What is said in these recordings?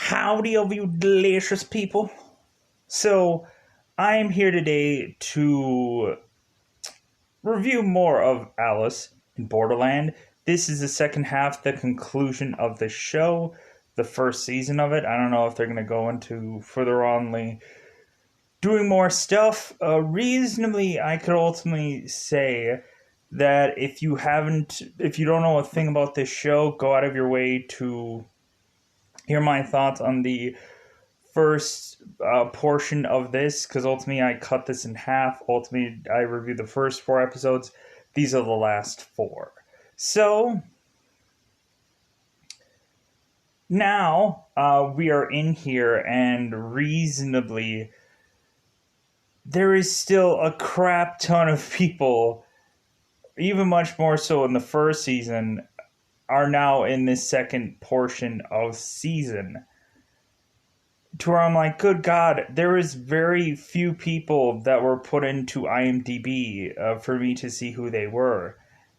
Howdy of you delicious people. So, I am here today to review more of Alice in Borderland. This is the second half, the conclusion of the show, the first season of it. I don't know if they're going to go into further on doing more stuff. Reasonably, I could ultimately say that if you don't know a thing about this show, go out of your way to hear my thoughts on the first portion of this, because ultimately I cut this in half. Ultimately, I reviewed the first 4 episodes. These are the last 4. So now we are in here, and reasonably, there is still a crap ton of people, even much more so in the first season, are now in this second portion of season. To where I'm like, good God, there is very few people that were put into IMDb for me to see who they were.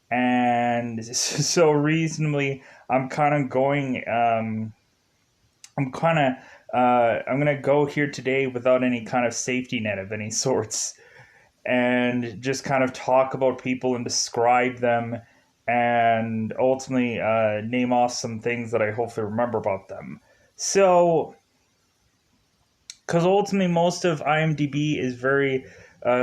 And so reasonably, I'm kind of going, I'm going to go here today without any kind of safety net of any sorts. And just kind of talk about people and describe them. And ultimately name off some things that I hopefully remember about them. So, because ultimately most of IMDb is very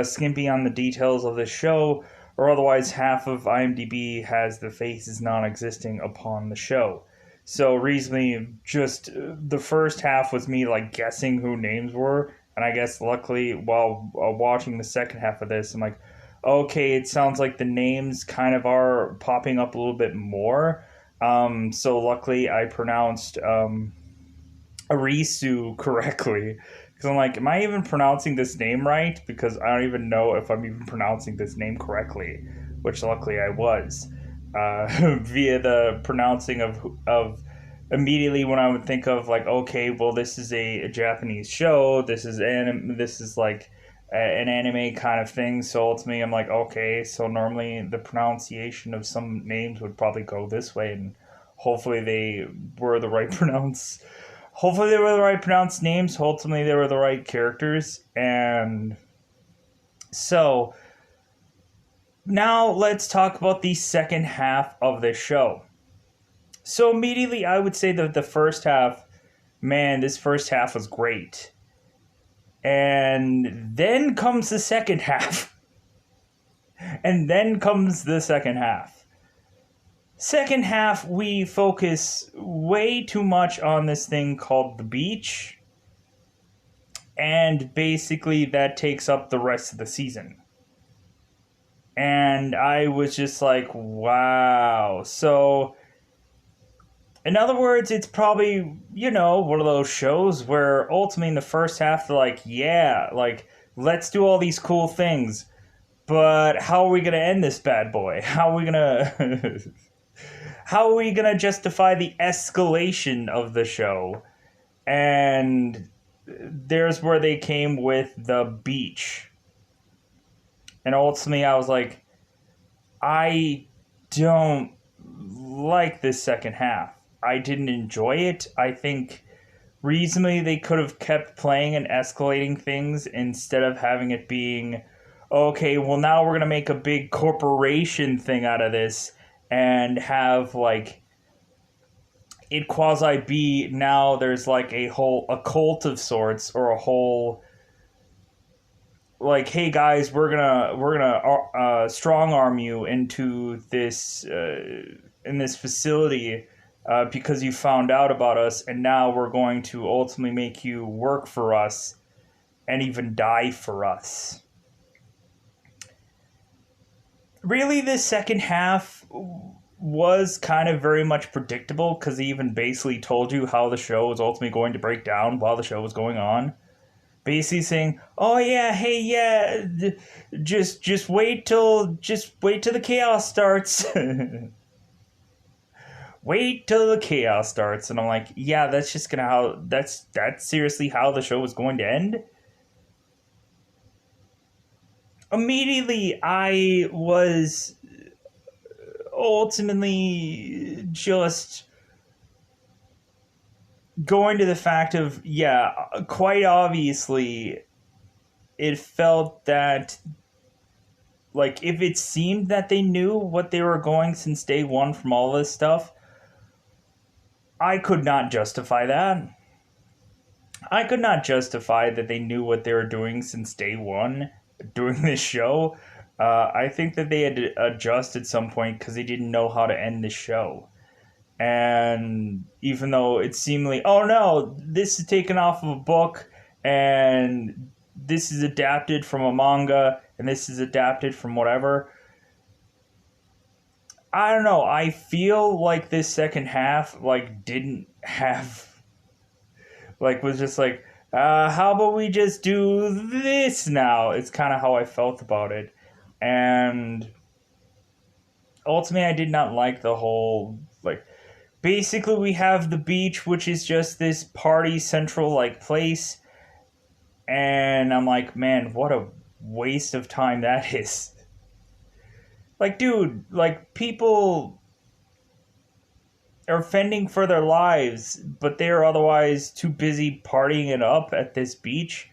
skimpy on the details of the show, or otherwise half of IMDb has the faces non-existing upon the show. So reasonably, just the first half was me guessing who names were, and I guess luckily while watching the second half of this, I'm like, okay, it sounds like the names kind of are popping up a little bit more. So luckily I pronounced Arisu correctly. Because I'm like, am I even pronouncing this name right? Because I don't even know if I'm even pronouncing this name correctly, which luckily I was. Via the pronouncing of immediately when I would think of okay, well, this is a Japanese show. This is an anime kind of thing. So ultimately, I'm like, okay, so normally the pronunciation of some names would probably go this way, and hopefully they were the right pronounce. Hopefully they were the right pronounced names. Ultimately, they were the right characters. And so now let's talk about the second half of this show. So immediately, I would say that the first half, man, this first half was great. And then comes the second half. And then comes the second half. Second half, we focus way too much on this thing called the beach. And basically, that takes up the rest of the season. And I was just like, wow. So, in other words, it's probably, one of those shows where ultimately in the first half, they're like, yeah, let's do all these cool things. But how are we going to end this bad boy? How are we going to... how are we going to justify the escalation of the show? And there's where they came with the beach. And ultimately, I was like, I don't like this second half. I didn't enjoy it. I think reasonably they could have kept playing and escalating things instead of having it being, okay, well, now we're going to make a big corporation thing out of this and have it quasi be now there's a cult of sorts, or a whole hey guys, we're gonna strong arm you into this in this facility because you found out about us, and now we're going to ultimately make you work for us and even die for us. Really, this second half was kind of very much predictable, because he even basically told you how the show was ultimately going to break down while the show was going on. Basically saying, "Oh yeah, hey yeah, just wait till the chaos starts." Wait till the chaos starts, and I'm like, yeah, that's seriously how the show was going to end. Immediately, I was ultimately just going to the fact of, yeah, quite obviously, it felt that, like, if it seemed that they knew what they were going since day one from all this stuff, I could not justify that. I could not justify that they knew what they were doing since day one doing this show. I think that they had to adjust at some point because they didn't know how to end the show. And even though it seemed like, oh no, this is taken off of a book, and this is adapted from a manga, and this is adapted from whatever. I don't know. I feel like this second half like didn't have, like, was just like, how about we just do this now? It's kind of how I felt about it. And ultimately, I did not like the whole, like, basically we have the beach, which is just this party central, like, place. And I'm like, man, what a waste of time that is. Like, dude, like, people are fending for their lives, but they are otherwise too busy partying it up at this beach.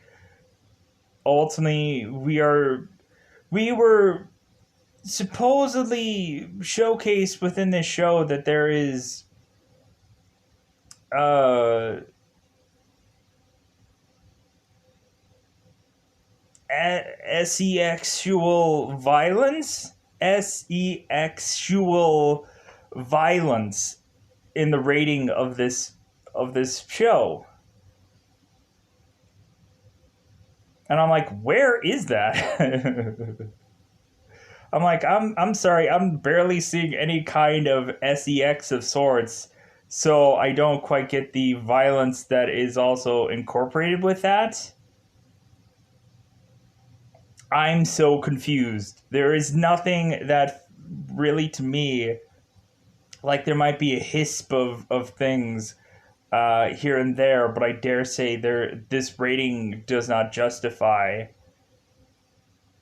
Ultimately, we were supposedly showcased within this show that there is uh sexual violence, sexual violence in the rating of this show. And I'm like, where is that? I'm like, I'm sorry, I'm barely seeing any kind of sex of sorts, so I don't quite get the violence that is also incorporated with that. I'm so confused. There is nothing that really, to me, like, there might be a hisp of things here and there, but I dare say this rating does not justify.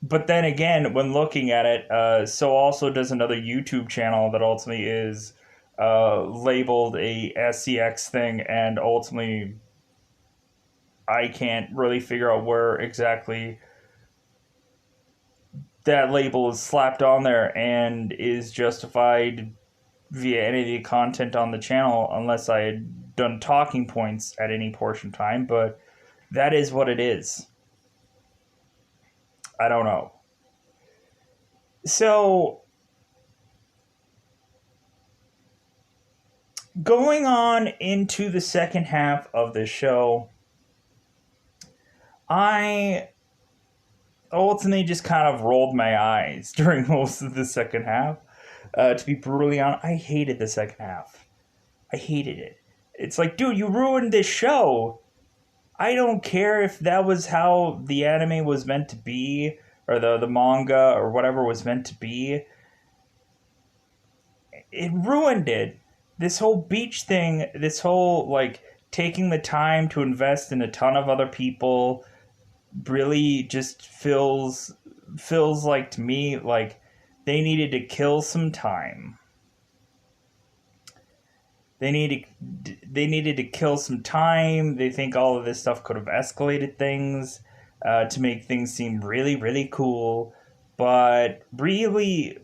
But then again, when looking at it, so also does another YouTube channel that ultimately is labeled a SCX thing, and ultimately I can't really figure out where exactly that label is slapped on there and is justified via any of the content on the channel, unless I had done talking points at any portion of time. But that is what it is. I don't know. So, going on into the second half of the show, I ultimately just kind of rolled my eyes during most of the second half. To be brutally honest, I hated the second half. I hated it. It's like, dude, you ruined this show. I don't care if that was how the anime was meant to be, or the manga, or whatever was meant to be. It ruined it. This whole beach thing, this whole, like, taking the time to invest in a ton of other people, really just feels like, to me, like they needed to kill some time. They needed to kill some time. They think all of this stuff could have escalated things to make things seem really, really cool. But really,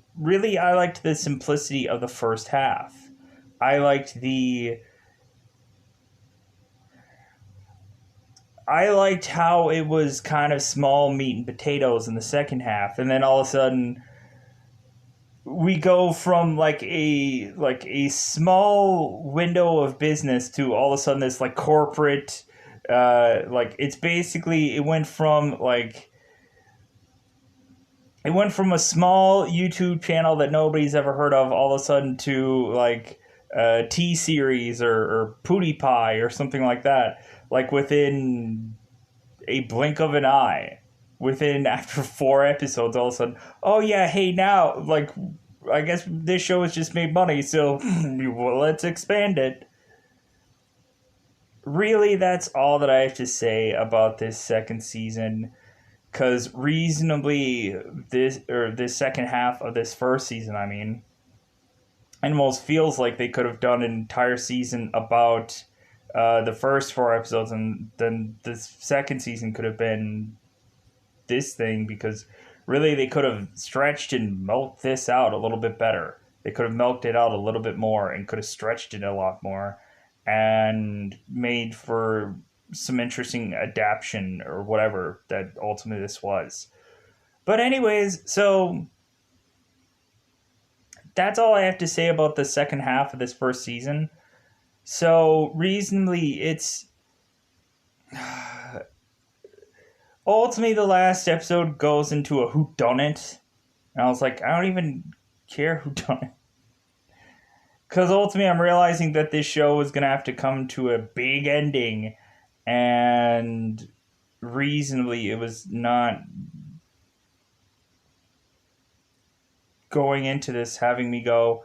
I liked the simplicity of the first half. I liked the I liked how it was kind of small meat and potatoes in the second half, and then all of a sudden we go from like a small window of business to all of a sudden this, like, corporate, like, it's basically it went from a small YouTube channel that nobody's ever heard of all of a sudden to, like, T series or Pootie Pie or something like that, like, within a blink of an eye. Within, after 4 episodes, all of a sudden, oh yeah, hey, now, like, I guess this show has just made money, so well, let's expand it. Really, that's all that I have to say about this second season. Because reasonably, this second half of this first season, I mean, almost feels like they could have done an entire season about the first 4 episodes, and then the second season could have been this thing, because really they could have stretched and milked this out a little bit better. They could have milked it out a little bit more and could have stretched it a lot more and made for some interesting adaptation or whatever that ultimately this was. But anyways, so that's all I have to say about the second half of this first season. So reasonably, it's ultimately the last episode goes into a whodunit, and I was like, I don't even care whodunit, because ultimately I'm realizing that this show is gonna have to come to a big ending, and reasonably it was not going into this having me go,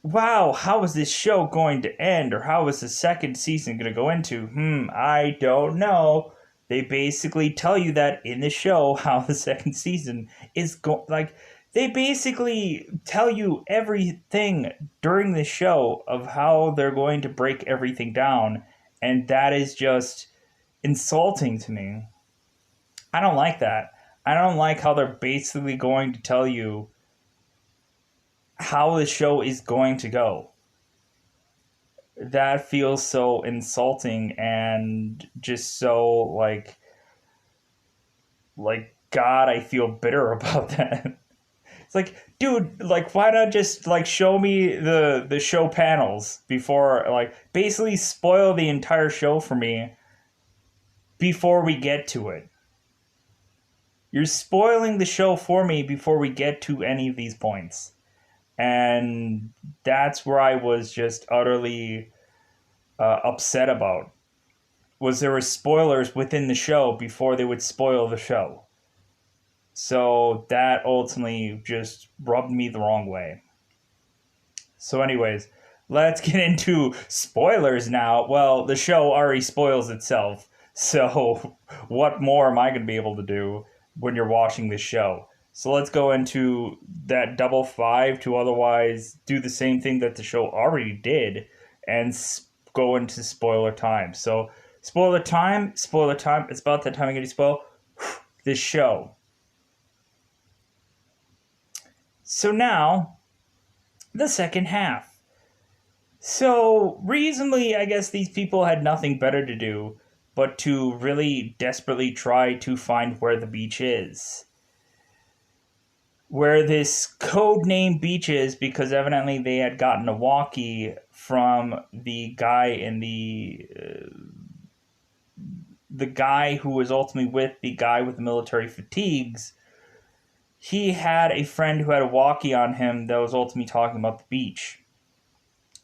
wow, how is this show going to end? Or how is the second season going to go into? I don't know. They basically tell you that in the show, how the second season is going. Like, they basically tell you everything during the show of how they're going to break everything down. And that is just insulting to me. I don't like that. I don't like how they're basically going to tell you how the show is going to go. That feels so insulting and just so like God, I feel bitter about that. It's like, dude, like, why not just like show me the show panels before, like, basically spoil the entire show for me before we get to it. You're spoiling the show for me before we get to any of these points. And that's where I was just utterly upset about, was there were spoilers within the show before they would spoil the show. So that ultimately just rubbed me the wrong way. So anyways, let's get into spoilers now. Well, the show already spoils itself, so what more am I going to be able to do when you're watching this show? So let's go into that double five to otherwise do the same thing that the show already did and go into spoiler time. So spoiler time. It's about that time I get to spoil this show. So now, the second half. So recently, I guess these people had nothing better to do but to really desperately try to find where the beach is. Where this codename beach is, because evidently they had gotten a walkie from the guy in the guy who was ultimately with the guy with the military fatigues. He had a friend who had a walkie on him that was ultimately talking about the beach.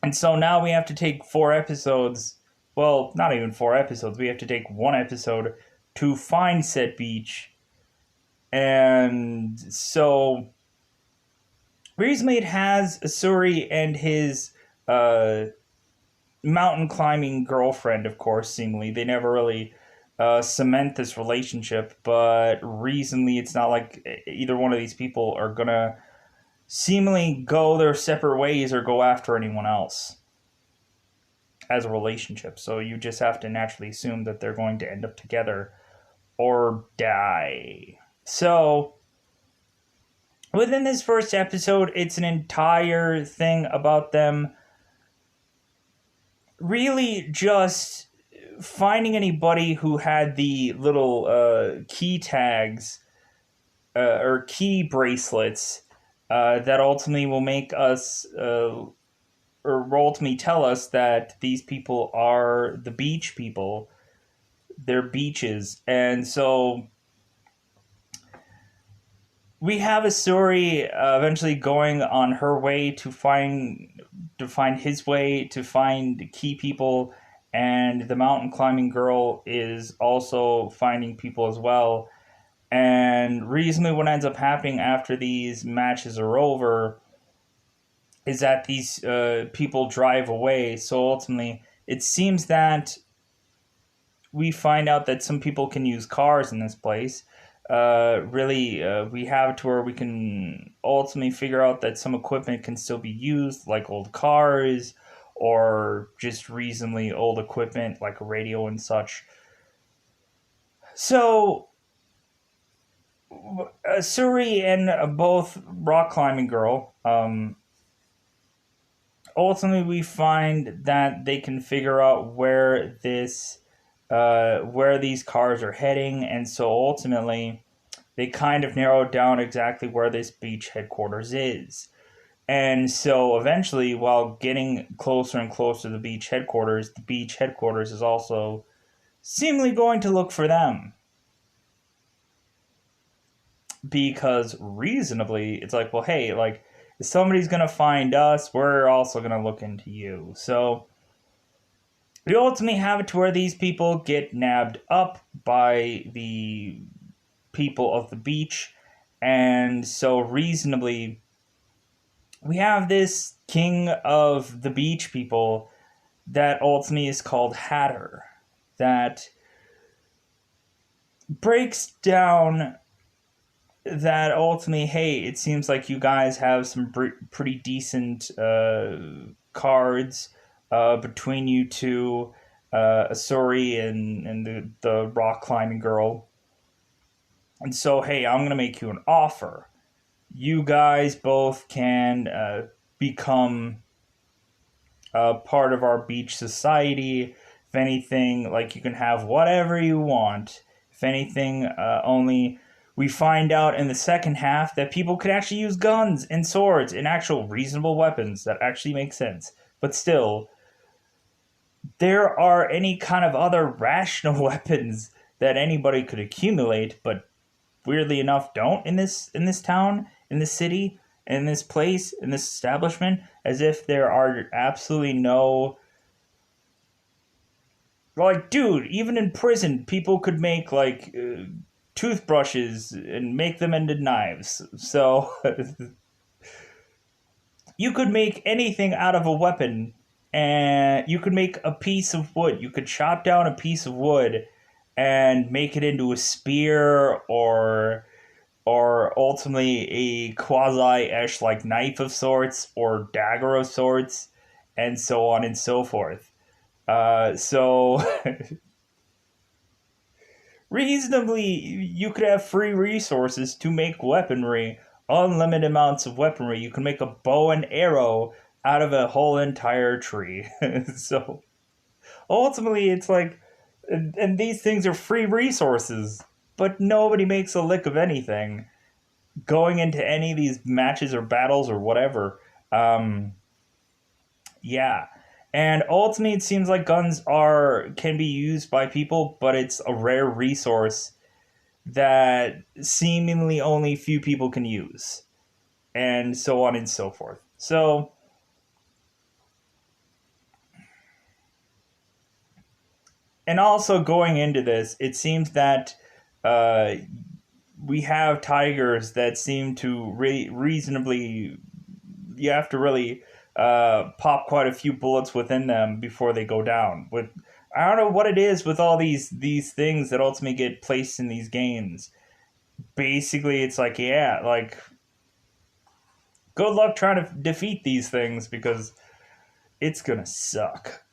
And so now we have to take 4 episodes. Well, not even 4 episodes. We have to take 1 episode to find said beach. And so recently it has Asuri and his mountain climbing girlfriend, of course, seemingly. They never really cement this relationship, but recently it's not like either one of these people are gonna seemingly go their separate ways or go after anyone else as a relationship. So you just have to naturally assume that they're going to end up together or die. So within this first episode, it's an entire thing about them really just finding anybody who had the little key tags or key bracelets that ultimately will make us or will ultimately tell us that these people are the beach people. They're beaches. And so we have Asuri eventually going on her way to find his way to find key people, and the mountain climbing girl is also finding people as well. And reasonably what ends up happening after these matches are over is that these people drive away. So ultimately it seems that we find out that some people can use cars in this place. We have it to where we can ultimately figure out that some equipment can still be used, like old cars, or just reasonably old equipment like a radio and such. So Suri and both rock climbing girl, ultimately we find that they can figure out where these cars are heading, and so ultimately they kind of narrow down exactly where this beach headquarters is. And so eventually, while getting closer and closer to the beach headquarters is also seemingly going to look for them. Because reasonably, it's like, well, hey, like, if somebody's going to find us, we're also going to look into you. So we ultimately have it to where these people get nabbed up by the people of the beach. And so reasonably, we have this king of the beach people that ultimately is called Hatter, that breaks down that ultimately, hey, it seems like you guys have some pretty decent cards between you two, Asuri and the rock climbing girl. And so, hey, I'm going to make you an offer. You guys both can become part of our beach society. If anything, like, you can have whatever you want. If anything, only we find out in the second half that people could actually use guns and swords and actual reasonable weapons that actually make sense. But still, there are any kind of other rational weapons that anybody could accumulate, but weirdly enough don't in this town, in this city, in this place, in this establishment, as if there are absolutely no, like, dude, even in prison people could make like toothbrushes and make them into knives. So you could make anything out of a weapon, and you could make a piece of wood. You could chop down a piece of wood and make it into a spear, or ultimately a quasi-ish like knife of sorts or dagger of sorts, and so on and so forth. So reasonably, you could have free resources to make weaponry, unlimited amounts of weaponry. You can make a bow and arrow out of a whole entire tree. So ultimately, it's like, and these things are free resources, but nobody makes a lick of anything going into any of these matches or battles or whatever. Yeah. And ultimately, it seems like guns can be used by people, but it's a rare resource that seemingly only few people can use, and so on and so forth. So, and also going into this, it seems that uh, we have tigers that seem to reasonably, you have to really pop quite a few bullets within them before they go down. With, I don't know what it is with all these things that ultimately get placed in these games. Basically, it's like, yeah, like, good luck trying to defeat these things, because it's gonna suck.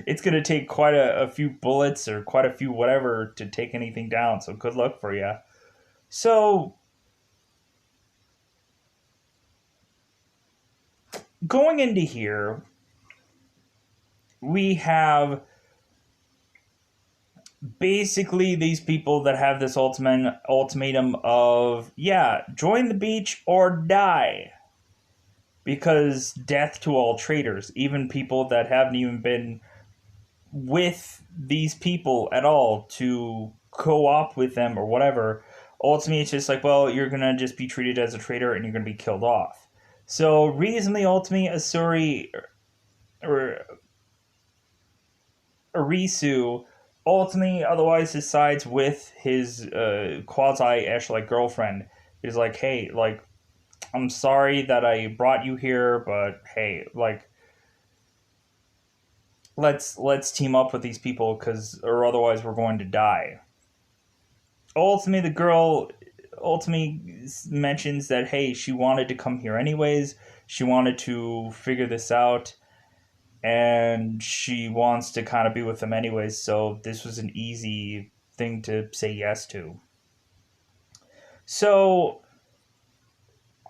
It's gonna take quite a few bullets or quite a few whatever to take anything down. So good luck for you. So going into here, we have basically these people that have this ultimatum of, yeah, join the beach or die. Because death to all traitors, even people that haven't even been with these people at all to co-op with them or whatever. Ultimately, it's just like, well, you're going to just be treated as a traitor and you're going to be killed off. So reasonably, ultimately, Asuri or Arisu ultimately otherwise decides with his quasi-ish like girlfriend. He's like, hey, like, I'm sorry that I brought you here, but hey, like, let's team up with these people, because or otherwise we're going to die. Ultimately, the girl ultimately mentions that, hey, she wanted to come here anyways. She wanted to figure this out. and she wants to kind of be with him anyways, so this was an easy thing to say yes to. So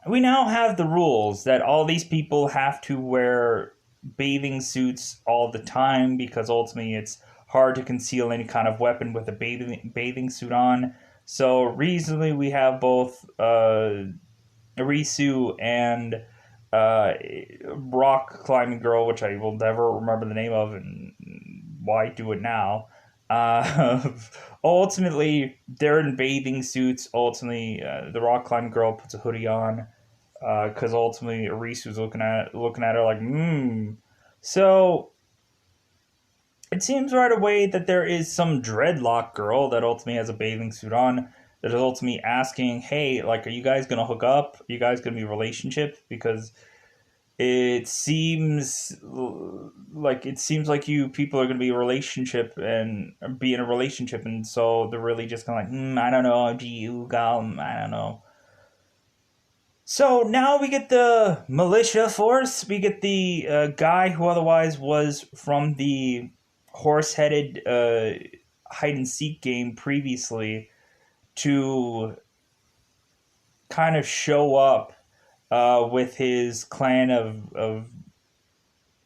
we now have the rules that all these people have to wear bathing suits all the time because ultimately it's hard to conceal any kind of weapon with a bathing suit on. So reasonably, we have both Arisu and uh, rock climbing girl, which I will never remember the name of, and why do it now. Uh, ultimately, they're in bathing suits. Ultimately, the rock climbing girl puts a hoodie on because ultimately Arisu's looking at her like, hmm. So it seems right away that there is some dreadlock girl that ultimately has a bathing suit on that is ultimately asking, hey, like, are you guys gonna hook up? Are you guys gonna be a relationship? Because it seems like you people are gonna be a relationship and be in a relationship, and so they're really just kind of like, I don't know, do you go? I don't know. So now we get the militia force. We get the guy who otherwise was from the horse-headed hide and seek game previously to kind of show up with his clan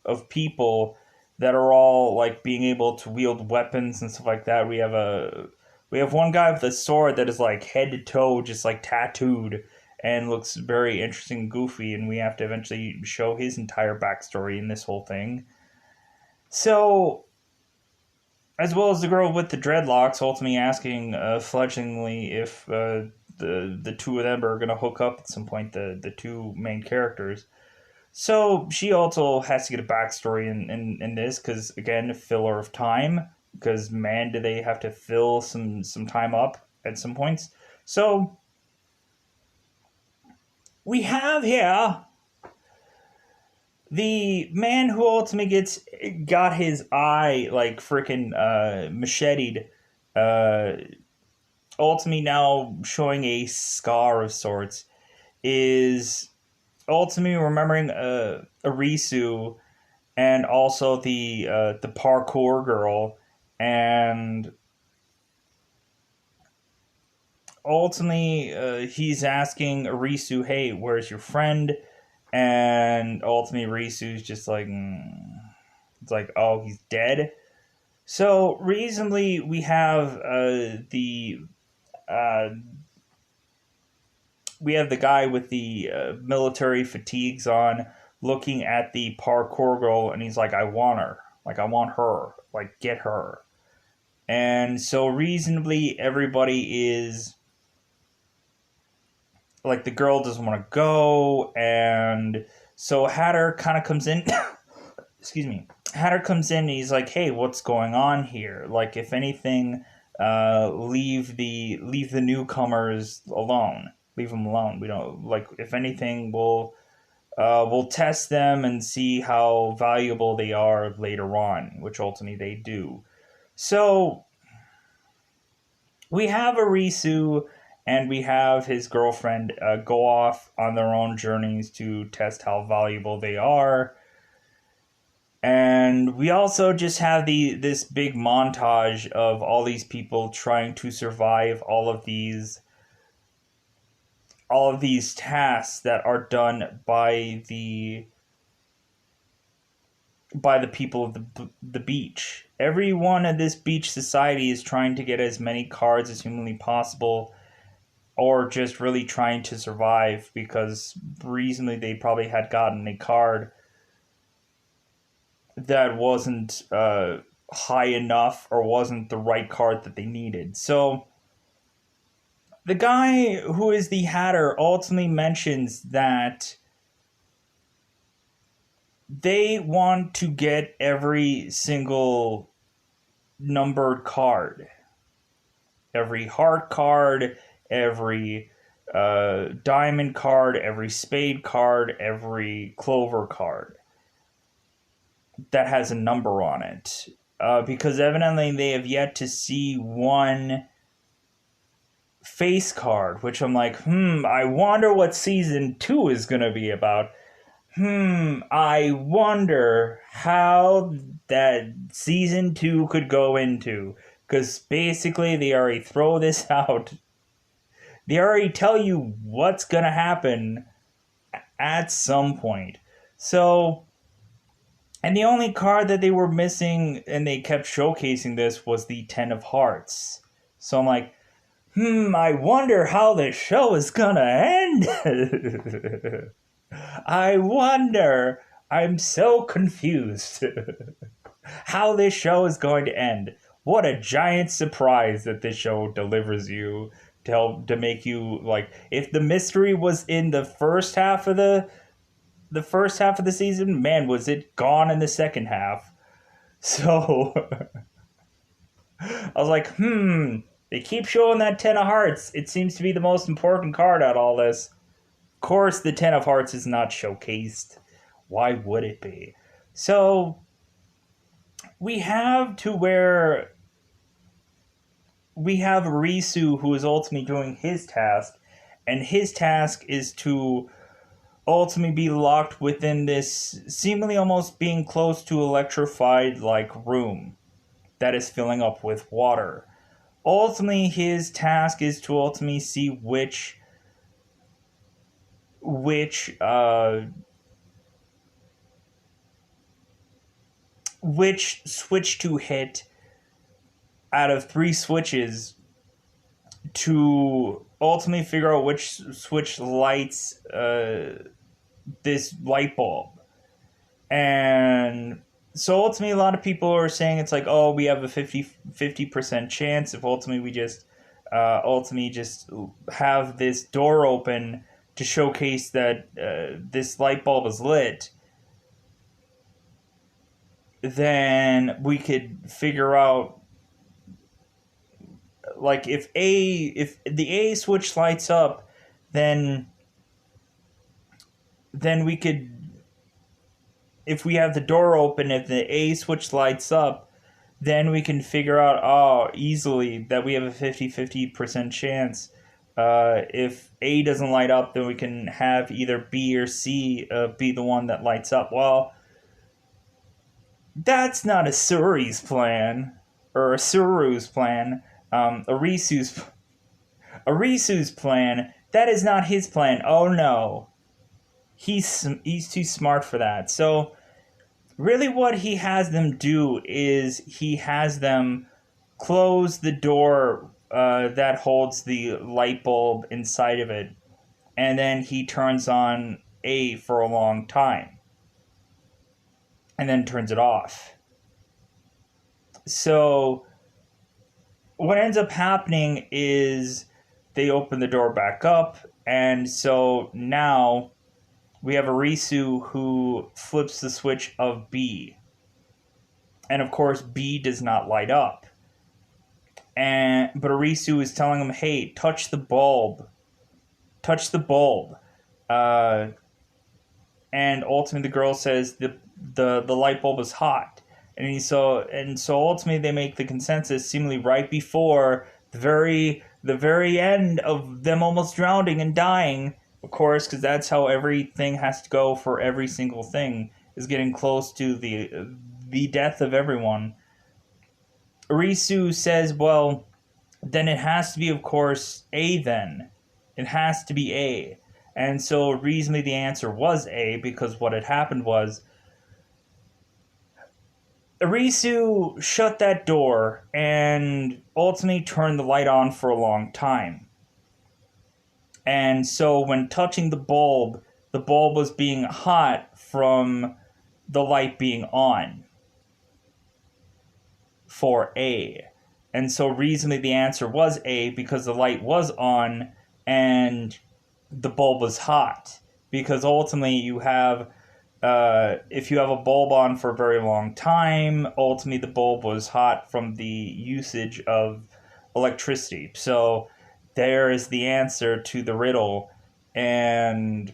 of people that are all like being able to wield weapons and stuff like that. We have one guy with a sword that is like head to toe just like tattooed and looks very interesting and goofy, and we have to eventually show his entire backstory in this whole thing. So, as well as the girl with the dreadlocks, ultimately asking fledglingly if the two of them are going to hook up at some point, the two main characters. So she also has to get a backstory in this because again, filler of time. Because man, do they have to fill some time up at some points. So we have here the man who ultimately got his eye like freaking macheted. Uh, ultimately now showing a scar of sorts is ultimately remembering Arisu and also the parkour girl, and ultimately he's asking Arisu, "Hey, where's your friend?" And ultimately Arisu's just like, it's like, "Oh, he's dead." So reasonably, uh, we have the guy with the military fatigues on, looking at the parkour girl, and he's like, "I want her. Like, I want her. Like, get her." And so reasonably everybody is like, the girl doesn't want to go, and so Hatter kind of comes in. Excuse me. Hatter comes in and he's like, "Hey, what's going on here? Like, if anything, leave the newcomers alone. Leave them alone. We don't like. If anything, we'll test them and see how valuable they are later on, which ultimately they do." So we have Arisu and we have his girlfriend go off on their own journeys to test how valuable they are. And we also just have this big montage of all these people trying to survive all of these tasks that are done by the people of the beach. Everyone in this beach society is trying to get as many cards as humanly possible, or just really trying to survive because recently they probably had gotten a card that wasn't high enough or wasn't the right card that they needed. So the guy who is the Hatter ultimately mentions that they want to get every single numbered card, every heart card, every diamond card, every spade card, every clover card that has a number on it. Because evidently they have yet to see one face card, which I'm like, I wonder what season 2 is going to be about. I wonder how that season 2 could go into. Because basically, they already throw this out. They already tell you what's going to happen at some point. So, and the only card that they were missing, and they kept showcasing this, was the Ten of Hearts. So I'm like, I wonder how the show is gonna end. I wonder. I'm so confused how this show is going to end. What a giant surprise that this show delivers you to help to make you like. If the mystery was in the first half of the first half of the season, man, was it gone in the second half. So I was like, they keep showing that Ten of Hearts. It seems to be the most important card out of all this. Of course, the Ten of Hearts is not showcased. Why would it be? So we have to where we have Risu, who is ultimately doing his task, and his task is to ultimately be locked within this seemingly almost being close to electrified like room that is filling up with water. Ultimately, his task is to ultimately see which switch to hit out of 3 switches to ultimately figure out which switch lights this light bulb. And so ultimately a lot of people are saying it's like, oh, we have a 50% chance if ultimately we just have this door open to showcase that this light bulb is lit, then we could figure out like if the A switch lights up, then we could, if we have the door open, if the A switch lights up, then we can figure out easily that we have a 50% chance. If A doesn't light up, then we can have either B or C be the one that lights up. Well, that's not a Suri's plan, or a Suru's plan, Arisu's plan. That is not his plan. Oh no. He's too smart for that. So really what he has them do is he has them close the door that holds the light bulb inside of it, and then he turns on A for a long time and then turns it off. So what ends up happening is they open the door back up, and so now we have Arisu who flips the switch of B. And of course, B does not light up. But Arisu is telling him, hey, touch the bulb. Touch the bulb. And ultimately the girl says the light bulb is hot. And so ultimately they make the consensus seemingly right before the very end of them almost drowning and dying. Of course, because that's how everything has to go for every single thing, is getting close to the death of everyone. Arisu says, well, then it has to be, of course, A then. It has to be A. And so reasonably the answer was A, because what had happened was Arisu shut that door and ultimately turned the light on for a long time. And so when touching the bulb was being hot from the light being on for A. And so reasonably the answer was A, because the light was on and the bulb was hot. Because ultimately you have, if you have a bulb on for a very long time, ultimately the bulb was hot from the usage of electricity. So there is the answer to the riddle. And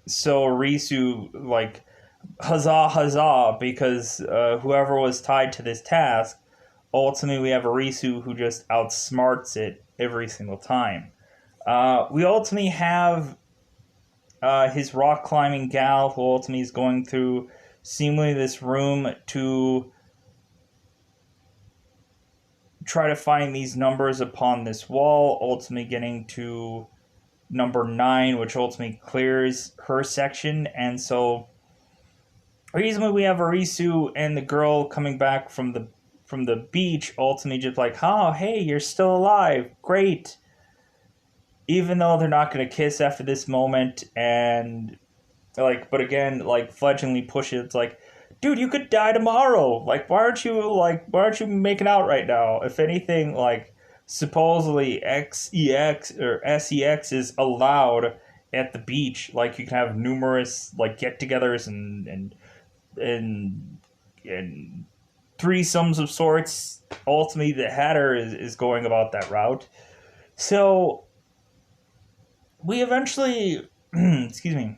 so Risu, like, huzzah, huzzah, because whoever was tied to this task, ultimately we have Arisu who just outsmarts it every single time. We ultimately have his rock climbing gal, who ultimately is going through seemingly this room to try to find these numbers upon this wall, ultimately getting to number 9, which ultimately clears her section. And so reasonably we have Arisu and the girl coming back from the beach, ultimately just like, oh, hey, you're still alive, great. Even though they're not going to kiss after this moment, and like, but again, like, fledglingly push it. It's like, dude, you could die tomorrow. Like, why aren't you making out right now? If anything, like, supposedly XEX or SEX is allowed at the beach. Like, you can have numerous like get-togethers and threesomes of sorts. Ultimately, the Hatter is going about that route. So we eventually, excuse me,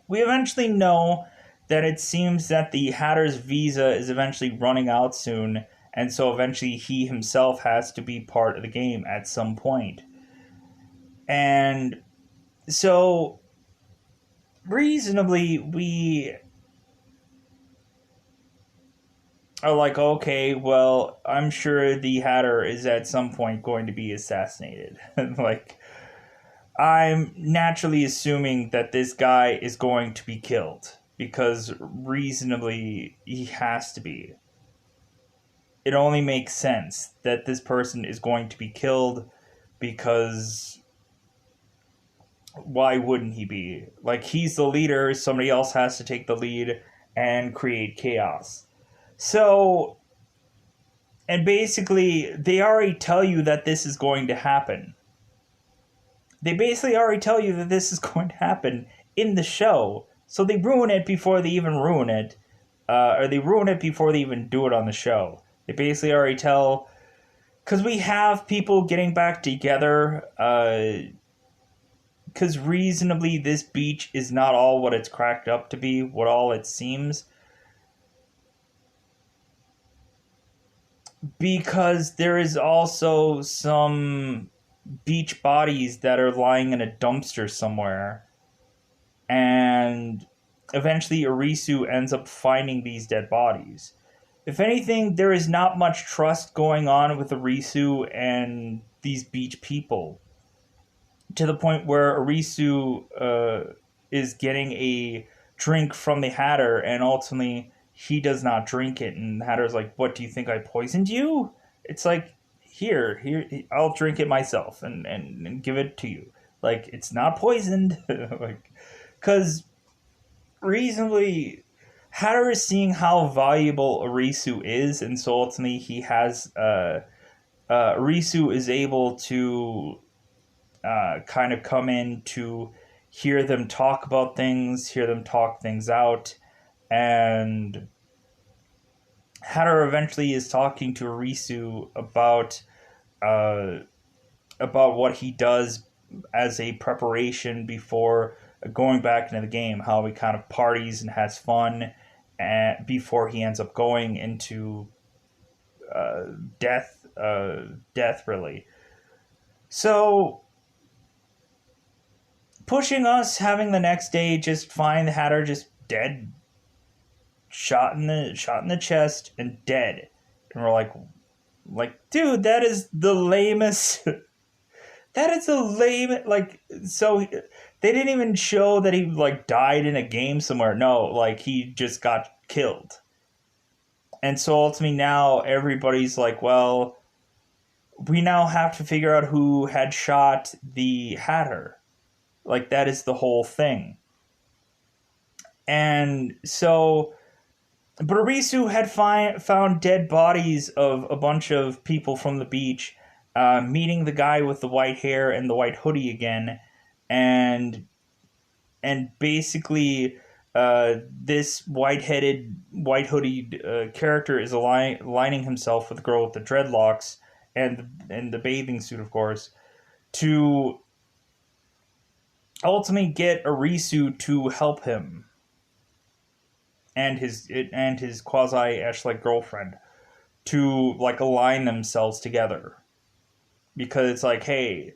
we eventually know that it seems that the Hatter's visa is eventually running out soon, and so eventually he himself has to be part of the game at some point. And so, reasonably, we are like, okay, well, I'm sure the Hatter is at some point going to be assassinated. Like, I'm naturally assuming that this guy is going to be killed, because reasonably he has to be. It only makes sense that this person is going to be killed, because why wouldn't he be? Like, he's the leader, somebody else has to take the lead and create chaos. So, and basically, they already tell you that this is going to happen. They basically already tell you that this is going to happen in the show. So they ruin it before they even ruin it. Or they ruin it before they even do it on the show. They basically already tell... Because we have people getting back together. Because reasonably this beach is not all what it's cracked up to be. What all it seems. Because there is also some beach bodies that are lying in a dumpster somewhere. And eventually Arisu ends up finding these dead bodies. If anything, there is not much trust going on with Arisu and these beach people. To the point where Arisu is getting a drink from the Hatter, and ultimately he does not drink it. And the Hatter's like, what, do you think I poisoned you? It's like, here, I'll drink it myself and give it to you. Like, it's not poisoned. Like, because reasonably, Hatter is seeing how valuable Arisu is, and so ultimately he has Arisu is able to kind of come in to hear them talk about things, hear them talk things out, and Hatter eventually is talking to Arisu about what he does as a preparation before going back into the game, how he kind of parties and has fun before he ends up going into death really. So pushing us having the next day just find the Hatter just dead, shot in the chest and dead, and we're like, dude, that is the lamest. That is the lame. Like, so they didn't even show that he like died in a game somewhere. No, like, he just got killed. And so ultimately now everybody's like, well, we now have to figure out who had shot the Hatter. Like, that is the whole thing. And so, but Arisu had found dead bodies of a bunch of people from the beach, meeting the guy with the white hair and the white hoodie again, and basically this white hoodied character is aligning himself with the girl with the dreadlocks and the bathing suit, of course, to ultimately get Arisu to help him and his quasi Ash-like girlfriend to like align themselves together, because it's like, hey,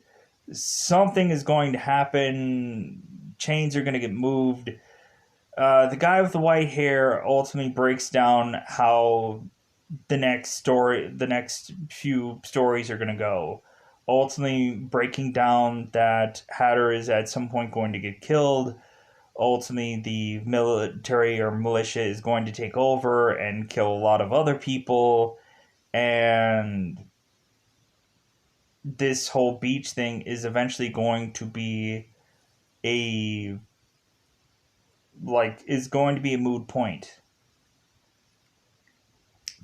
something is going to happen chains are going to get moved. The guy with the white hair ultimately breaks down how the next few stories are going to go. Ultimately, breaking down that Hatter is at some point going to get killed. Ultimately, the military or militia is going to take over and kill a lot of other people. And this whole beach thing is eventually going to be a is going to be a moot point.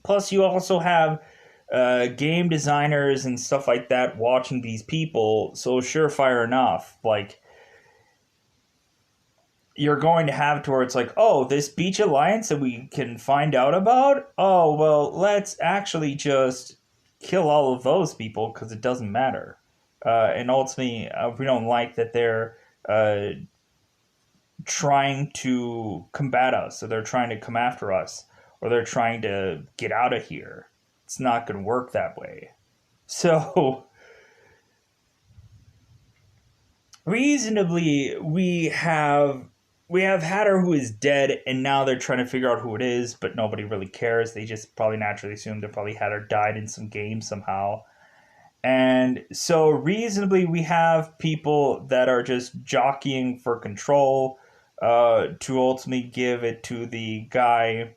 Plus, you also have game designers and stuff like that watching these people. So surefire enough, like you're going to have to where it's like, oh, this beach alliance that we can find out about. Oh well, let's actually just kill all of those people because it doesn't matter. And ultimately, we don't like that they're trying to combat us, so they're trying to come after us, or they're trying to get out of here. It's not going to work that way. So, reasonably, we have Hatter who is dead, and now they're trying to figure out who it is, but nobody really cares. They just probably naturally assume that probably Hatter died in some game somehow. And so, reasonably, we have people that are just jockeying for control to ultimately give it to the guy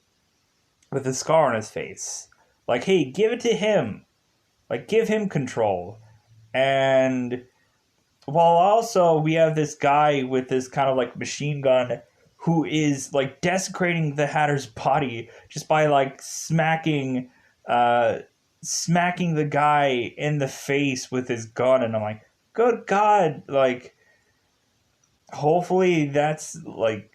with the scar on his face. Like, hey, give it to him. Like, give him control. And while also we have this guy with this kind of like machine gun who is like desecrating the Hatter's body just by like smacking the guy in the face with his gun. And I'm like, good God, like hopefully that's like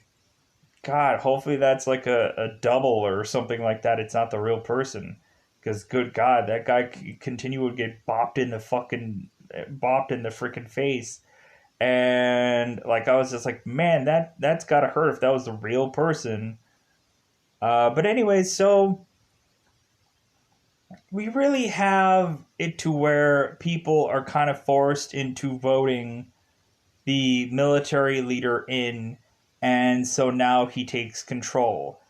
hopefully that's like a double or something like that. It's not the real person. Because good God, that guy continue to get bopped in the freaking face. And like I was just like, man, that's gotta hurt if that was the real person. But anyway, so we really have it to where people are kind of forced into voting the military leader in, and so now he takes control.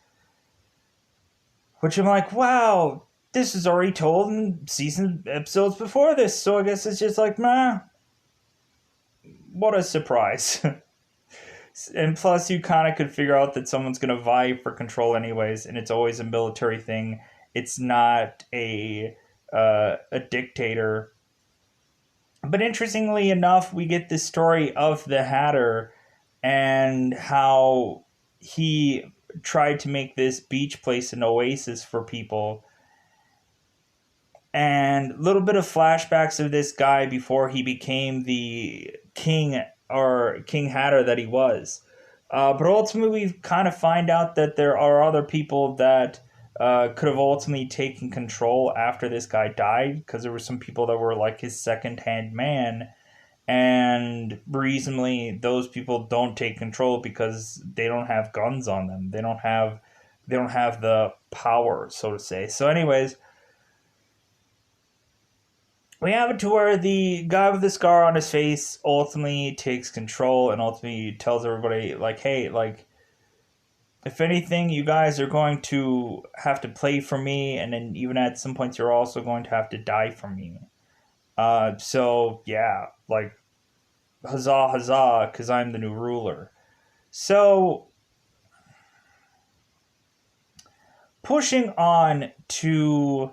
Which I'm like, wow, this is already told in season episodes before this, so I guess it's just like, meh, what a surprise. And plus, you kind of could figure out that someone's going to vie for control anyways, and it's always a military thing. It's not a dictator. But interestingly enough, we get this story of the Hatter and how he tried to make this beach place an oasis for people. And a little bit of flashbacks of this guy before he became the king or King Hatter that he was. But ultimately, we kind of find out that there are other people that could have ultimately taken control after this guy died, because there were some people that were like his second-hand man, and reasonably those people don't take control because they don't have guns on them. They don't have the power, so to say. So anyways, we have it to where the guy with the scar on his face ultimately takes control and ultimately tells everybody, like, hey, like, if anything, you guys are going to have to play for me, and then even at some points you're also going to have to die for me. So, yeah, like, huzzah, huzzah, because I'm the new ruler. So, pushing on to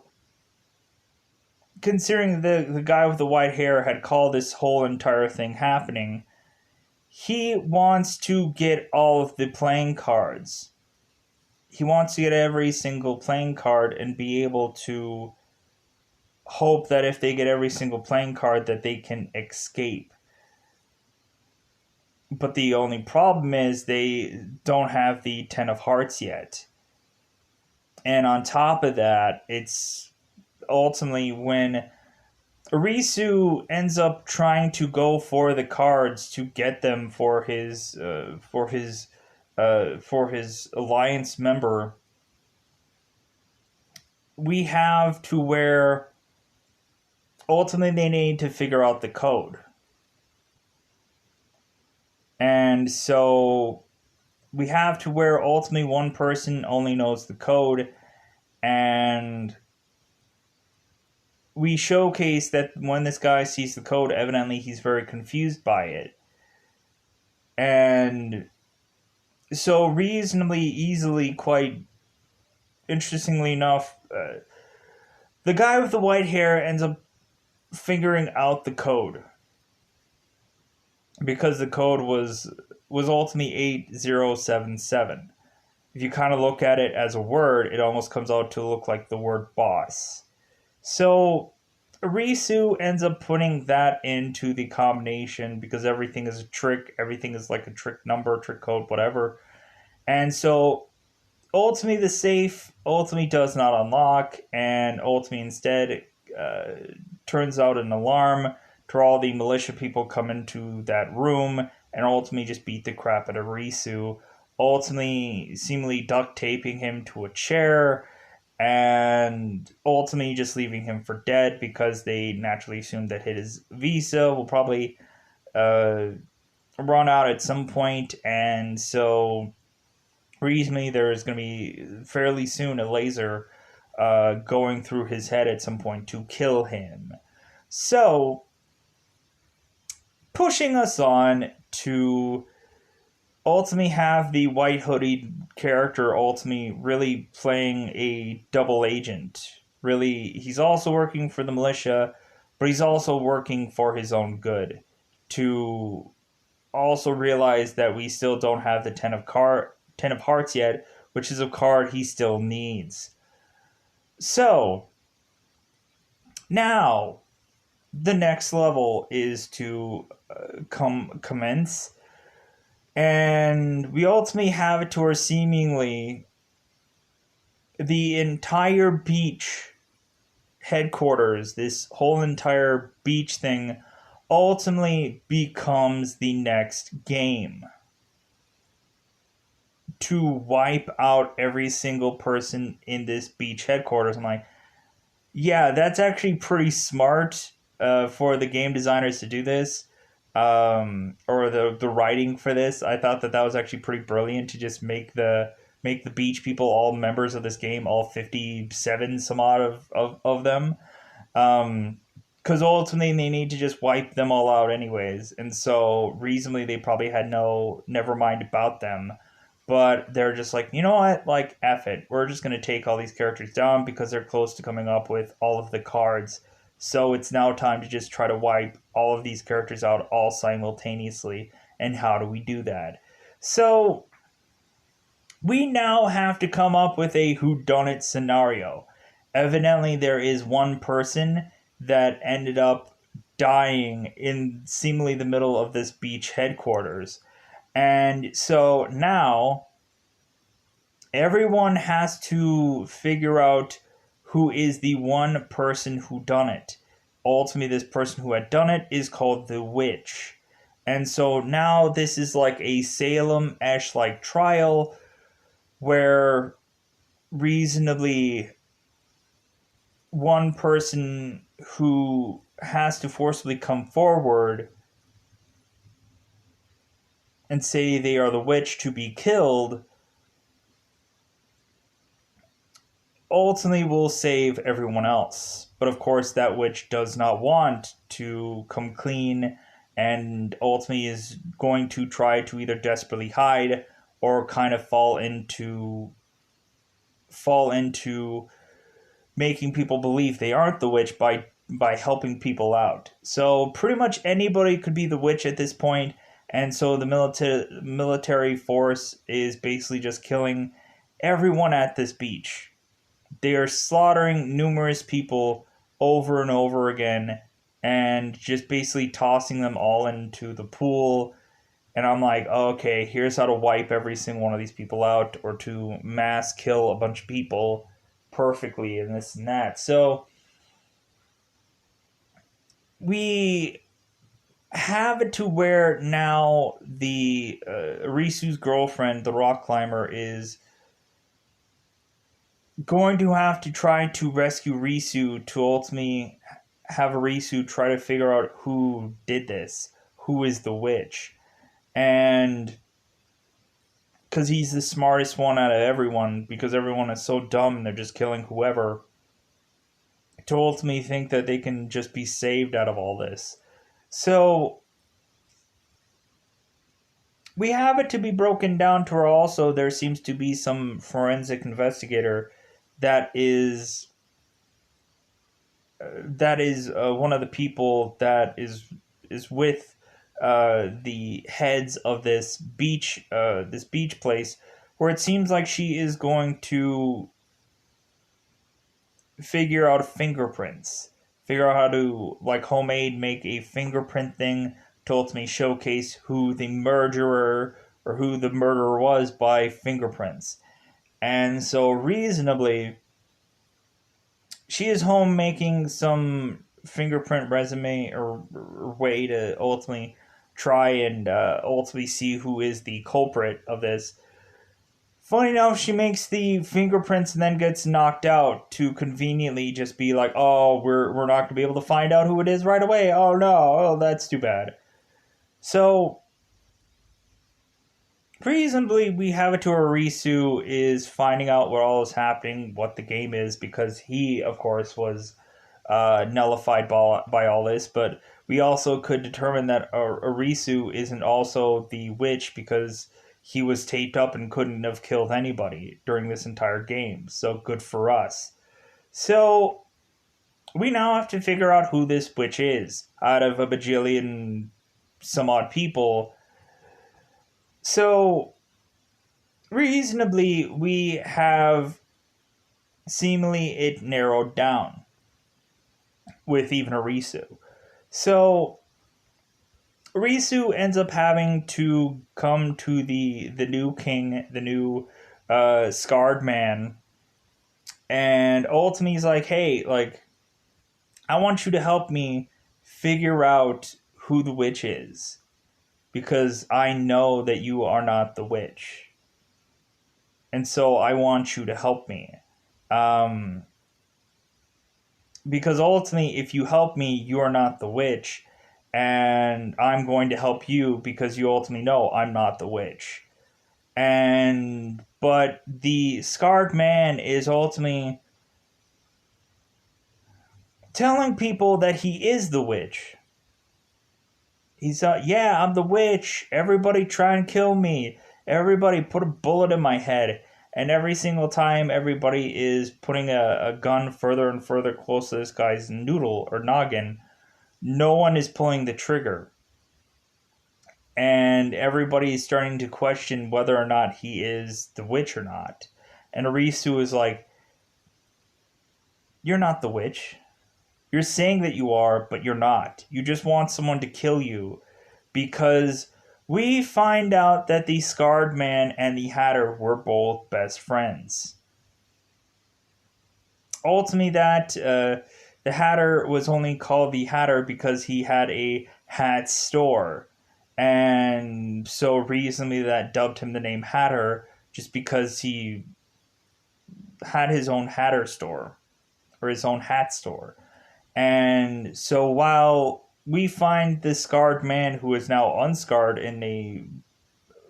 considering the guy with the white hair had called this whole entire thing happening, he wants to get all of the playing cards. He wants to get every single playing card and be able to hope that if they get every single playing card that they can escape. But the only problem is they don't have the 10 of hearts yet. And on top of that, it's ultimately when Arisu ends up trying to go for the cards to get them for his alliance member. We have to where ultimately they need to figure out the code. And so we have to where ultimately one person only knows the code, and we showcase that when this guy sees the code, evidently he's very confused by it. And so, reasonably easily, quite interestingly enough, the guy with the white hair ends up figuring out the code because the code was ultimately 8077. If you kind of look at it as a word, it almost comes out to look like the word boss. So Risu ends up putting that into the combination because everything is a trick, everything is like a trick number, trick code, whatever. And so ultimately the safe ultimately does not unlock, and ultimately instead uh, turns out an alarm to all the militia people come into that room and ultimately just beat the crap out of Risu, ultimately seemingly duct taping him to a chair and ultimately just leaving him for dead because they naturally assumed that his visa will probably uh, run out at some point, and so reasonably there is going to be fairly soon a laser going through his head at some point to kill him. So, pushing us on to ultimately have the white hooded character ultimately really playing a double agent. Really, he's also working for the militia, but he's also working for his own good. To also realize that we still don't have the ten of hearts yet, which is a card he still needs. So now the next level is to commence, and we ultimately have it to where seemingly the entire beach headquarters, this whole entire beach thing, ultimately becomes the next game to wipe out every single person in this beach headquarters. I'm like, yeah, that's actually pretty smart for the game designers to do this, or the writing for this. I thought that was actually pretty brilliant to just make the beach people all members of this game, all 57 some odd of them. Because ultimately they need to just wipe them all out anyways, and so reasonably they probably had no never mind about them, but they're just like, you know what, like F it, we're just going to take all these characters down because they're close to coming up with all of the cards, so it's now time to just try to wipe all of these characters out all simultaneously. And how do we do that? So we now have to come up with a whodunit scenario. Evidently there is one person that ended up dying in seemingly the middle of this beach headquarters. And so now everyone has to figure out who is the one person who done it. Ultimately, this person who had done it is called the witch. And so now this is like a Salem-esque like trial where reasonably one person who has to forcibly come forward and say they are the witch to be killed ultimately will save everyone else. But of course, that witch does not want to come clean and ultimately is going to try to either desperately hide or kind of fall into making people believe they aren't the witch by helping people out. So pretty much anybody could be the witch at this point, and so the military force is basically just killing everyone at this beach. They are slaughtering numerous people over and over again and just basically tossing them all into the pool. And I'm like, okay, here's how to wipe every single one of these people out or to mass kill a bunch of people perfectly and this and that. So we have it to where now the Risu's girlfriend, the rock climber, is going to have to try to rescue Risu to ultimately have Risu try to figure out who did this, who is the witch. And because he's the smartest one out of everyone, because everyone is so dumb and they're just killing whoever, to ultimately think that they can just be saved out of all this. So we have it to be broken down to where also there seems to be some forensic investigator that is one of the people that is with the heads of this beach place, where it seems like she is going to figure out how to, like, homemade make a fingerprint thing to ultimately showcase who the murderer or who the murderer was by fingerprints. And so reasonably, she is home making some fingerprint resume or way to ultimately try and ultimately see who is the culprit of this. Funny enough, she makes the fingerprints and then gets knocked out to conveniently just be like, "Oh, we're not gonna be able to find out who it is right away. Oh no, oh that's too bad." So reasonably, we have it to Arisu is finding out what all is happening, what the game is, because he, of course, was nullified by all this. But we also could determine that Arisu isn't also the witch because he was taped up and couldn't have killed anybody during this entire game. So good for us. So we now have to figure out who this witch is out of a bajillion some odd people. So reasonably, we have seemingly it narrowed down with even Arisu. So Arisu ends up having to come to the new king, the new scarred man, and ultimately he's like, "Hey, like, I want you to help me figure out who the witch is, because I know that you are not the witch, and so I want you to help me." Um, because ultimately, if you help me, you are not the witch, and I'm going to help you because you ultimately know I'm not the witch. But the scarred man is ultimately telling people that he is the witch. He's yeah, I'm the witch. Everybody try and kill me. Everybody put a bullet in my head. And every single time everybody is putting a gun further and further close to this guy's noodle or noggin, no one is pulling the trigger. And everybody is starting to question whether or not he is the witch or not. And Arisu is like, "You're not the witch. You're saying that you are, but you're not. You just want someone to kill you." Because we find out that the Scarred Man and the Hatter were both best friends. Ultimately, the Hatter was only called the Hatter because he had a hat store. And so recently that dubbed him the name Hatter just because he had his own Hatter store or his own hat store. And so while we find this scarred man who is now unscarred in a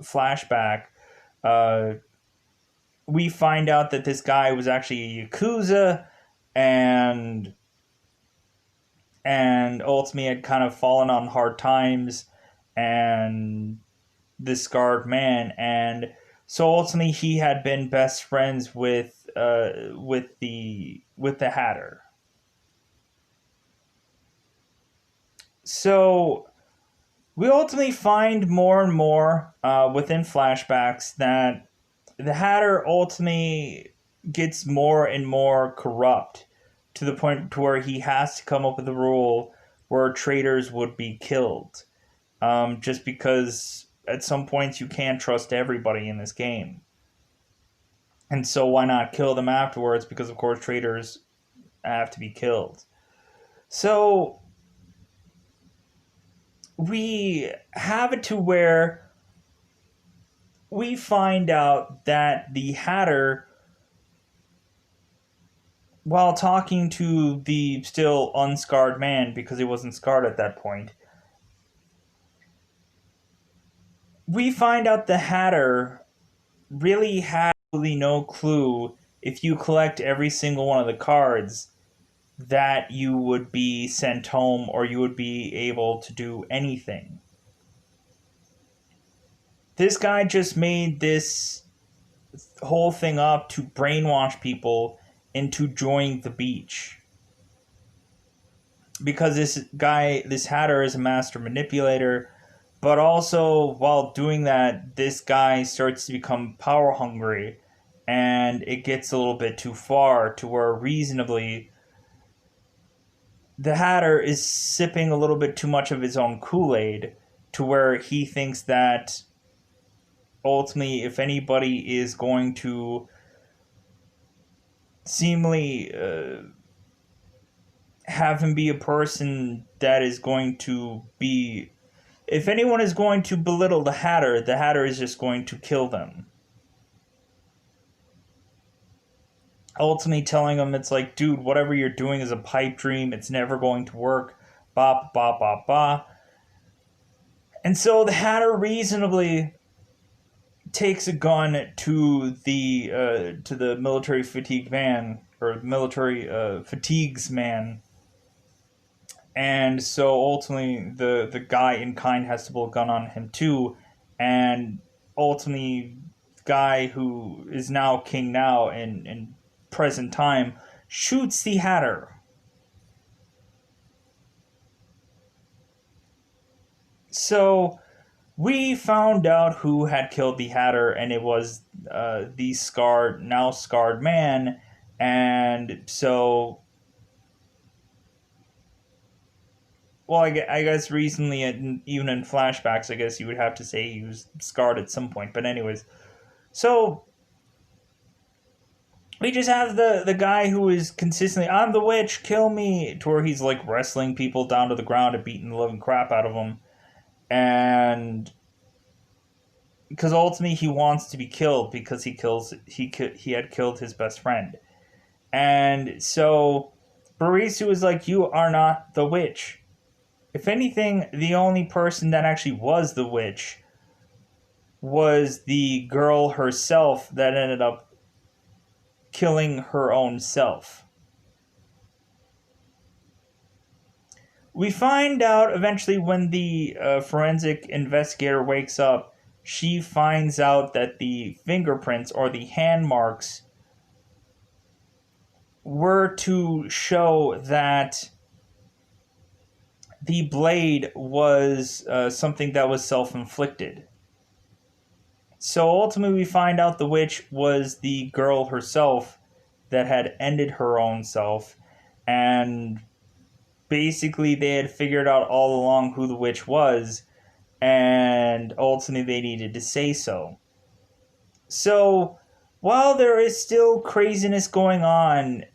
flashback, uh, we find out that this guy was actually a Yakuza and ultimately had kind of fallen on hard times and this scarred man, and so ultimately he had been best friends with the Hatter. So we ultimately find more and more within flashbacks that the Hatter ultimately gets more and more corrupt to the point to where he has to come up with a rule where traitors would be killed. Just because at some points you can't trust everybody in this game. And so why not kill them afterwards? Because of course traitors have to be killed. So we have it to where we find out that the Hatter, while talking to the still unscarred man, because he wasn't scarred at that point, we find out the Hatter really had really no clue if you collect every single one of the cards that you would be sent home or you would be able to do anything. This guy just made this whole thing up to brainwash people into joining the beach. Because this Hatter is a master manipulator, but also while doing that, this guy starts to become power hungry, and it gets a little bit too far to where reasonably the Hatter is sipping a little bit too much of his own Kool-Aid to where he thinks that ultimately if anybody is going to seemingly have him be a person that is going to be... If anyone is going to belittle the Hatter is just going to kill them. Ultimately telling him it's like, dude, whatever you're doing is a pipe dream. It's never going to work. Ba, ba, ba, ba. And so the Hatter reasonably takes a gun to the military fatigue man, or military fatigues man. And so ultimately the guy in kind has to pull a gun on him too. And ultimately the guy who is now king now in present time shoots the Hatter. So we found out who had killed the Hatter, and it was the now scarred man. And so, well, I guess recently, even in flashbacks, I guess you would have to say he was scarred at some point. But anyways, so we just have the guy who is consistently, I'm the witch, kill me, to where he's like wrestling people down to the ground and beating the living crap out of them. And because ultimately he wants to be killed because he had killed his best friend. And so Barisu is like, you are not the witch. If anything, the only person that actually was the witch was the girl herself that ended up killing her own self. We find out eventually when the forensic investigator wakes up, she finds out that the fingerprints or the hand marks were to show that the blade was something that was self-inflicted. So ultimately we find out the witch was the girl herself that had ended her own self, and basically they had figured out all along who the witch was, and ultimately they needed to say so. So while there is still craziness going on,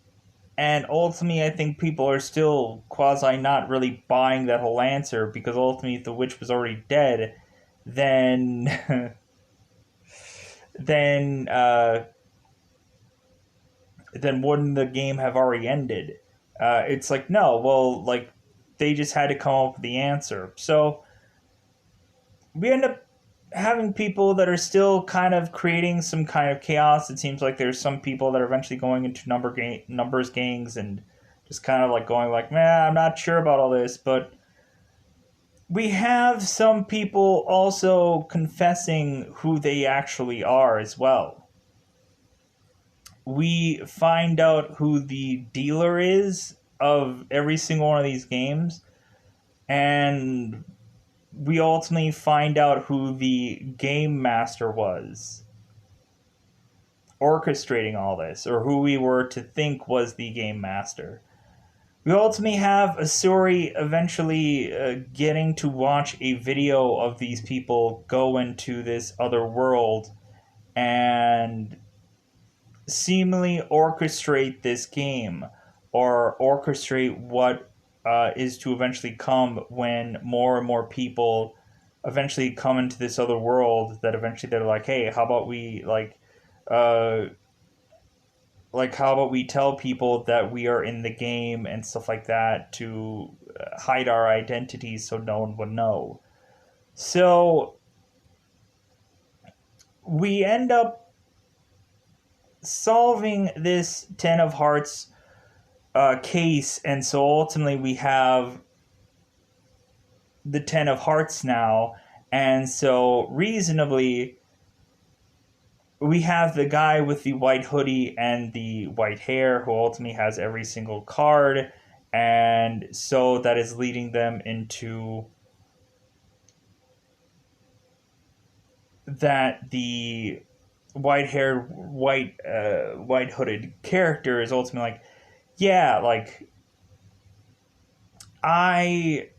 and ultimately I think people are still quasi not really buying that whole answer, because ultimately if the witch was already dead, then then wouldn't the game have already ended? It's like, no, well, like, they just had to come up with the answer. So we end up having people that are still kind of creating some kind of chaos. It seems like there's some people that are eventually going into numbers gangs and just kind of like going like, man, I'm not sure about all this. But we have some people also confessing who they actually are as well. We find out who the dealer is of every single one of these games, and we ultimately find out who the game master was orchestrating all this, or who we were to think was the game master. We ultimately have a story eventually getting to watch a video of these people go into this other world and seemingly orchestrate this game, or orchestrate what is to eventually come when more and more people eventually come into this other world, that eventually they're like, hey, how about we how about we tell people that we are in the game and stuff like that to hide our identities so no one would know. So we end up solving this Ten of Hearts case, and so ultimately we have the Ten of Hearts now, and so reasonably we have the guy with the white hoodie and the white hair who ultimately has every single card, and so that is leading them into that the white-haired, white hooded character is ultimately like, yeah, like I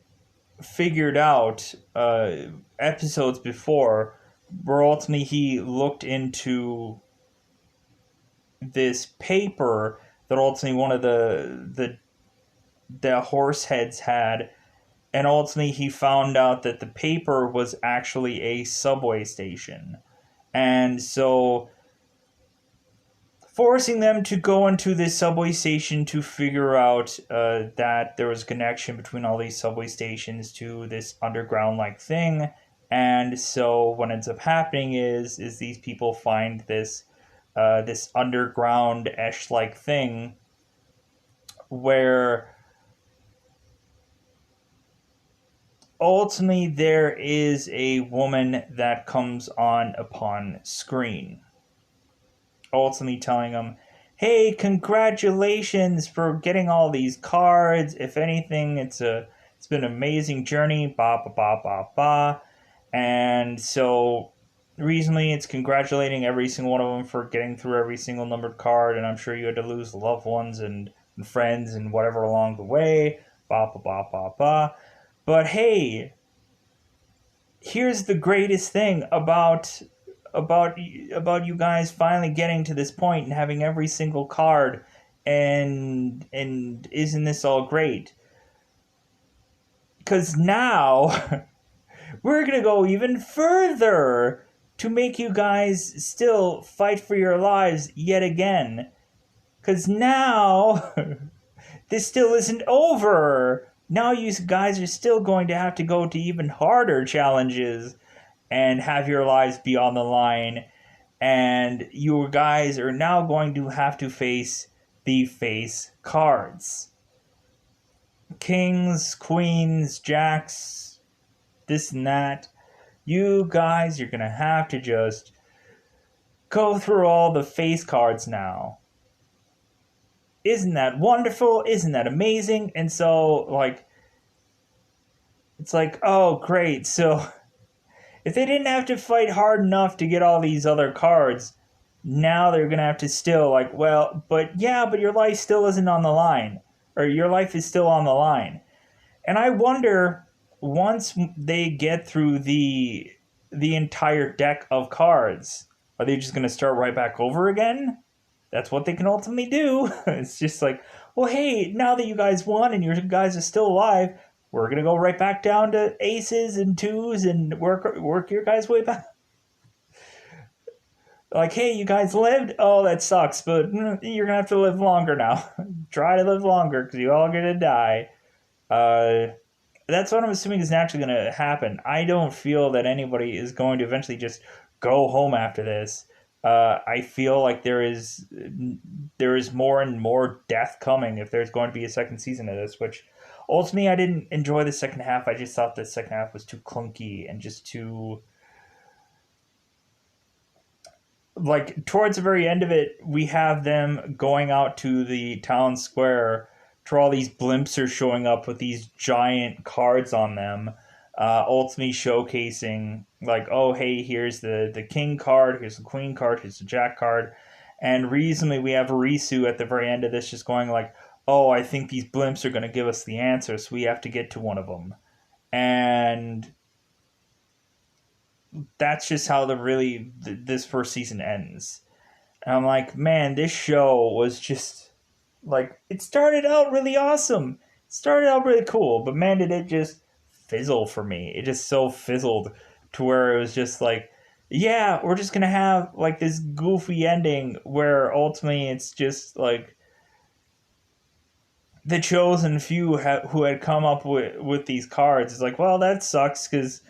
figured out episodes before where ultimately he looked into this paper that ultimately one of the horse heads had, and ultimately he found out that the paper was actually a subway station, and so forcing them to go into this subway station to figure out that there was a connection between all these subway stations to this underground like thing. And so what ends up happening is these people find this underground esh like thing where ultimately there is a woman that comes on upon screen, ultimately telling them, hey, congratulations for getting all these cards. If anything, it's been an amazing journey, ba ba ba ba ba. And so recently it's congratulating every single one of them for getting through every single numbered card, and I'm sure you had to lose loved ones and friends and whatever along the way, ba ba ba ba ba. But hey, here's the greatest thing about you guys finally getting to this point and having every single card, and isn't this all great? Because now we're gonna go even further to make you guys still fight for your lives yet again. Because now this still isn't over. Now you guys are still going to have to go to even harder challenges and have your lives be on the line. And you guys are now going to have to face the face cards. Kings, queens, jacks, this and that. You guys are going to have to just go through all the face cards now. Isn't that wonderful? Isn't that amazing? And so, like, it's like, oh, great. So if they didn't have to fight hard enough to get all these other cards, now they're going to have to still, like, well, but yeah, but your life still isn't on the line. Or your life is still on the line. And I wonder, once they get through the entire deck of cards, are they just going to start right back over again? That's what they can ultimately do. It's just like, well, hey, now that you guys won and you guys are still alive, we're going to go right back down to aces and twos and work your guys' way back. Like, hey, you guys lived? Oh, that sucks, but you're going to have to live longer now. Try to live longer because you're all going to die. That's what I'm assuming is naturally going to happen. I don't feel that anybody is going to eventually just go home after this. I feel like there is more and more death coming if there's going to be a second season of this, which ultimately I didn't enjoy the second half. I just thought the second half was too clunky and just too, like, towards the very end of it, we have them going out to the town square to all these blimps are showing up with these giant cards on them, ultimately showcasing, like, oh, hey, here's the king card, here's the queen card, here's the jack card. And reasonably, we have Risu at the very end of this just going like, oh, I think these blimps are going to give us the answer, so we have to get to one of them. And that's just how this first season ends. And I'm like, man, this show was just, like, it started out really awesome. It started out really cool, but man, did it just fizzle for me. It just so fizzled to where it was just like, yeah, we're just going to have, like, this goofy ending where ultimately it's just, like, the chosen few who had come up with these cards. It's like, well, that sucks because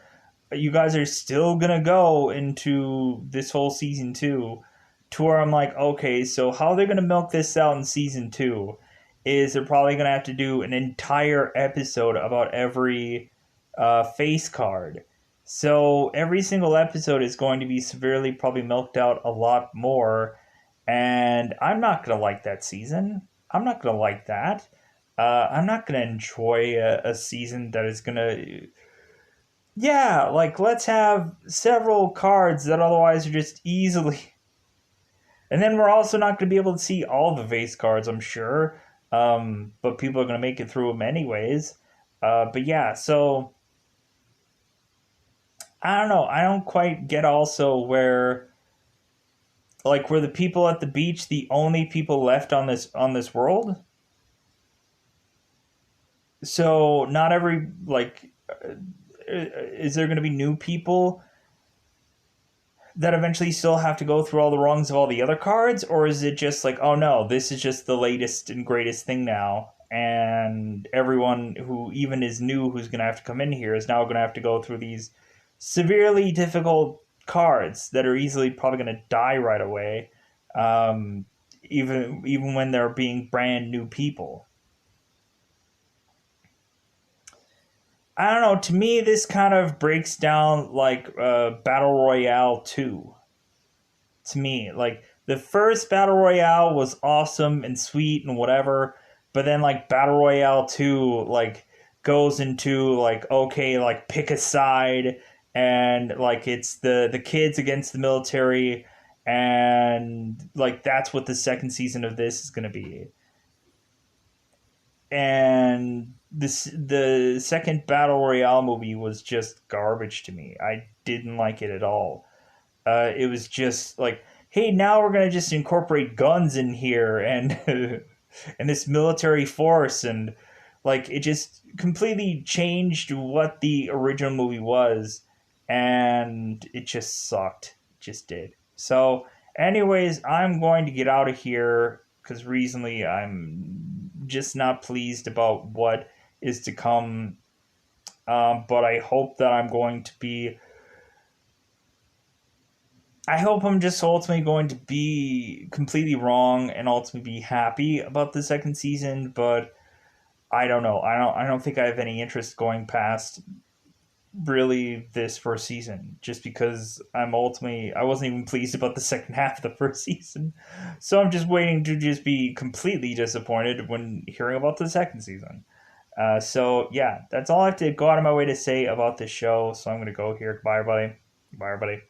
you guys are still gonna go into this whole season two, to where I'm like, okay, so how they're gonna milk this out in season two is they're probably gonna have to do an entire episode about every face card. So every single episode is going to be severely probably milked out a lot more, and I'm not gonna like that season. I'm not gonna like that. I'm not gonna enjoy a season that is gonna, yeah, like let's have several cards that otherwise are just easily. And then we're also not going to be able to see all the face cards, I'm sure. But people are going to make it through them anyways. But yeah, so I don't know. I don't quite get also where, like, were the people at the beach the only people left on this world? So not every, like, is there going to be new people that eventually still have to go through all the rungs of all the other cards, or is it just like, oh no, this is just the latest and greatest thing now, and everyone who even is new who's going to have to come in here is now going to have to go through these severely difficult cards that are easily probably going to die right away, even when they're being brand new people. I don't know. To me, this kind of breaks down like Battle Royale 2. To me, like the first Battle Royale was awesome and sweet and whatever, but then like Battle Royale 2 like goes into like, okay, like pick a side, and like it's the kids against the military, and like that's what the second season of this is going to be. And the second Battle Royale movie was just garbage to me. I didn't like it at all. It was just like, hey, now we're gonna just incorporate guns in here and and this military force, and like it just completely changed what the original movie was, and it just sucked. It just did. So, anyways, I'm going to get out of here because recently I'm just not pleased about what is to come. But I hope that I'm going to be, I hope I'm just ultimately going to be completely wrong and ultimately be happy about the second season, but I don't know. I don't think I have any interest going past really this first season, just because I wasn't even pleased about the second half of the first season. So I'm just waiting to just be completely disappointed when hearing about the second season. So yeah, that's all I have to go out of my way to say about this show. So I'm gonna go here. Bye everybody. Bye everybody.